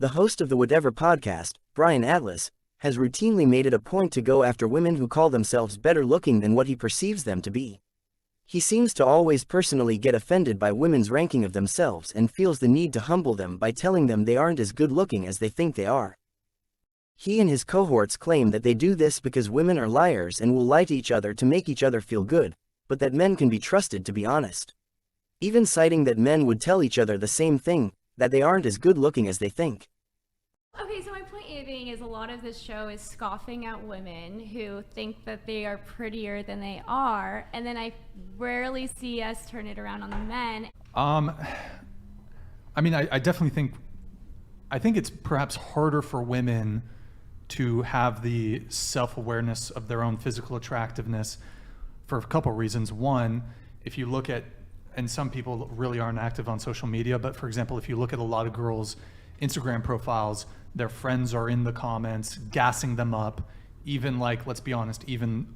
The host of the Whatever podcast, Brian Atlas, has routinely made it a point to go after women who call themselves better looking than what he perceives them to be. He seems to always personally get offended by women's ranking of themselves and feels the need to humble them by telling them they aren't as good looking as they think they are. He and his cohorts claim that they do this because women are liars and will lie to each other to make each other feel good, but that men can be trusted to be honest. Even citing that men would tell each other the same thing, that they aren't as good looking as they think. Okay, so my point being is a lot of this show is scoffing at women who think that they are prettier than they are, and then I rarely see us turn it around on the men. I mean, I definitely think it's perhaps harder for women to have the self-awareness of their own physical attractiveness for a couple reasons. One, if you look at, and some people really aren't active on social media, but for example, if you look at a lot of girls' Instagram profiles, their friends are in the comments gassing them up. Even, like, let's be honest, even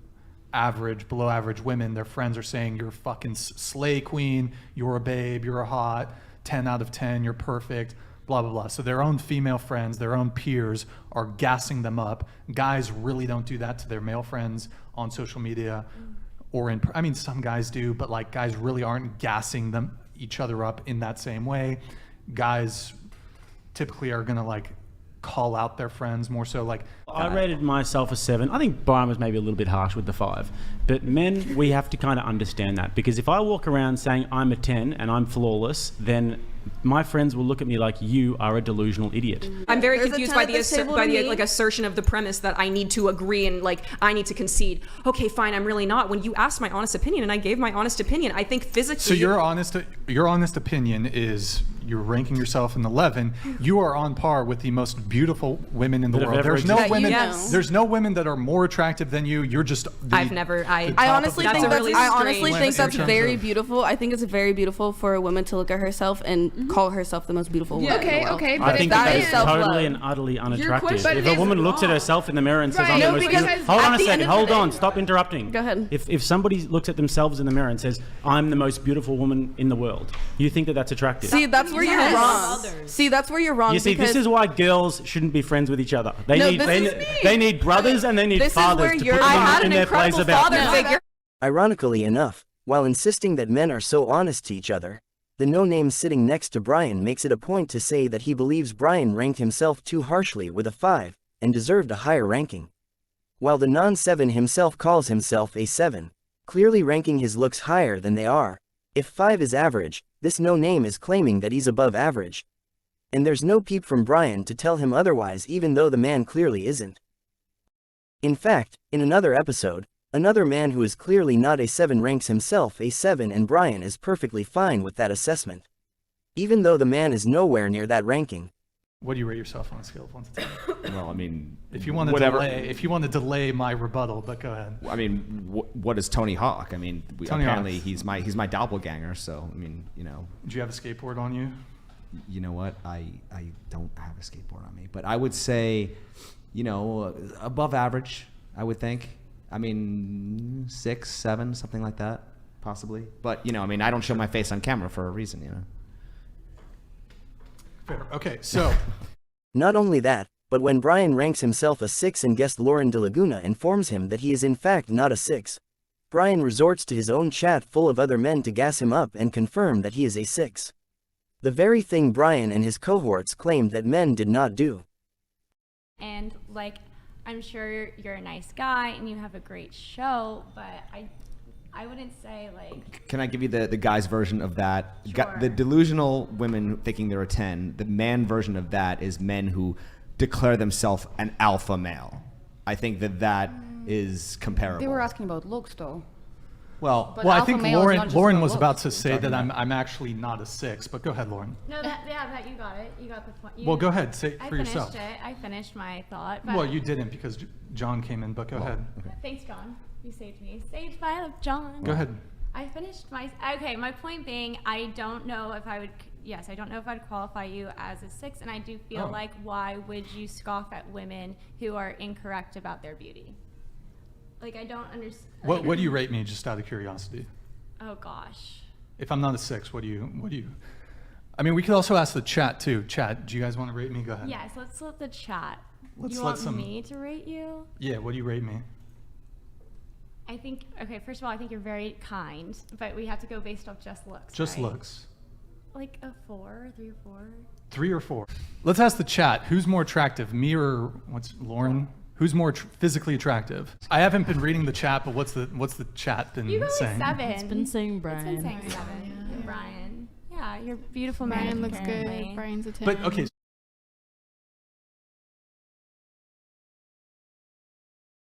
average, below average women, their friends are saying you're a fucking slay queen, you're a babe, you're a hot, 10 out of 10, you're perfect, blah, blah, blah. So their own female friends, their own peers are gassing them up. Guys really don't do that to their male friends on social media or I mean, some guys do, but like guys really aren't gassing each other up in that same way. Guys typically are gonna like call out their friends more so. Like, I rated myself a 7. I think Brian was maybe a little bit harsh with the 5. But men, we have to kind of understand that, because if I walk around saying I'm a 10 and I'm flawless, then my friends will look at me like you are a delusional idiot. I'm very confused by the like assertion of the premise that I need to agree and like I need to concede. Okay, fine, I'm really not. When you asked my honest opinion and I gave my honest opinion, I think physically. So your honest opinion is you're ranking yourself in 11. You are on par with the most beautiful women in the world. There's no women. Yes. There's no women that are more attractive than you. You're just. I honestly think that's very beautiful. I think it's very beautiful for a woman to look at herself and call herself the most beautiful woman in the world. Okay, I think that is self-love. totally and utterly unattractive. But If a woman looks at herself in the mirror and says, I'm the most beautiful... Hold on a second, hold on, stop interrupting. Go ahead. If somebody looks at themselves in the mirror and says, I'm the most beautiful woman in the world, you think that that's attractive? See, that's where you're wrong. See, that's where you're wrong. You see, this is why girls shouldn't be friends with each other. They need brothers and they need fathers to put them in their place about them. Ironically enough, while insisting that men are so honest to each other, the no-name sitting next to Brian makes it a point to say that he believes Brian ranked himself too harshly with a 5, and deserved a higher ranking. While the non-7 himself calls himself a 7, clearly ranking his looks higher than they are. If 5 is average, this no-name is claiming that he's above average. And there's no peep from Brian to tell him otherwise, even though the man clearly isn't. In fact, in another episode, another man who is clearly not a 7 ranks himself a 7, and Brian is perfectly fine with that assessment, even though the man is nowhere near that ranking. What do you rate yourself on a scale of 1 to 10? Well, I mean, if you want to delay my rebuttal, but go ahead. I mean, what is Tony Hawk? I mean, apparently he's my doppelganger. So I mean, you know. Do you have a skateboard on you? You know what? I don't have a skateboard on me, but I would say, you know, above average. I would think. I mean, 6, 7, something like that, possibly. But, you know, I mean, I don't show my face on camera for a reason, you know. Fair. Okay, so. Not only that, but when Brian ranks himself a 6 and guest Lauren De Laguna informs him that he is in fact not a 6, Brian resorts to his own chat full of other men to gas him up and confirm that he is a 6. The very thing Brian and his cohorts claimed that men did not do. And like, I'm sure you're a nice guy and you have a great show, but I wouldn't say like... Can I give you the guy's version of that? Sure. The delusional women thinking they're a 10, the man version of that is men who declare themselves an alpha male. I think that is comparable. They were asking about looks though. Well, I think Lauren was about to say that I'm actually not a 6, but go ahead, Lauren. No, that you got it. You got the point. Well, go ahead, say it for yourself. I finished my thought. But Well, you didn't because John came in, but go ahead. Okay. Thanks, John. You saved me. Saved by love, John. Go ahead. I finished my... Okay, my point being, I don't know if I would... Yes, I don't know if I'd qualify you as a 6, and I do feel like, why would you scoff at women who are incorrect about their beauty? Like, I don't understand. What do you rate me, just out of curiosity? Oh gosh. If I'm not a 6, what do you? I mean, we could also ask the chat too. Chat, do you guys want to rate me? Go ahead. Yes, let's let the chat. Let's you let want me to rate you? Yeah, what do you rate me? I think, okay, first of all, I think you're very kind, but we have to go based off just looks. Just right? looks. Like a 4, 3 or 4. 3 or 4. Let's ask the chat. Who's more attractive, me or Lauren? Who's more physically attractive? I haven't been reading the chat, but what's the chat been You go saying? like 7. It's been saying Brian. It's been saying 7. Brian. Yeah, you're beautiful man. Brian looks apparently. good. Brian's a 10. But okay,